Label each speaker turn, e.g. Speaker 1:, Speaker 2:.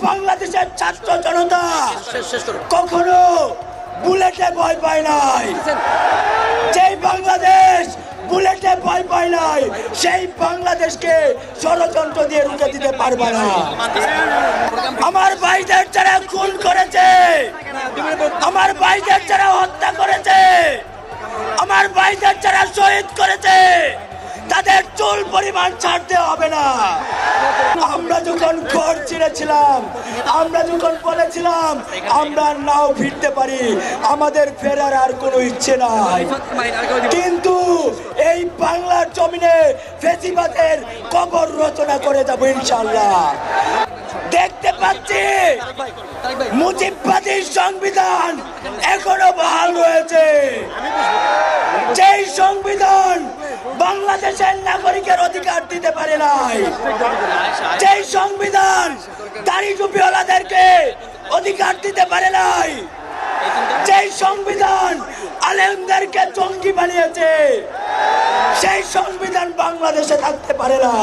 Speaker 1: বাংলাদেশের ছাত্র জনতা কখনো বুলেটে ভয় পায় নাই। যেই বাংলাদেশ বুলেটে ভয় পায় নাই, সেই বাংলাদেশকে ষড়যন্ত্র দিয়ে রুখে দিতে পারবে না। আমার ভাইদের যারা খুন করেছে, আমার ভাইদের যারা হত্যা করেছে, আমার ভাইদের যারা শহীদ করেছে, তাদের চুল পরিমাণ ছাড়তে হবে না। আমরা যখন ঘর ছিঁড়েছিলাম, আমরা যখন বলেছিলাম আমরা নাও ফিরতে পারি, আমাদের ফেরার আর কোনো ইচ্ছে নাই, কিন্তু এই বাংলার জমিনে ফেসিবাদের কবর রচনা করে যাবো ইনশাআল্লাহ। দেখতে পাচ্ছি মুজিববাদী সংবিধান এখনো বহাল রয়েছে। যেই সংবিধান বাংলাদেশের নাগরিকের অধিকার দিতে পারে নাই, যেই সংবিধান দাড়ি টুপিওয়ালাদেরকে অধিকার দিতে পারে নাই, যেই সংবিধান আলেমদেরকে জঙ্গি বানিয়েছে, সেই সংবিধান বাংলাদেশে থাকতে পারে না।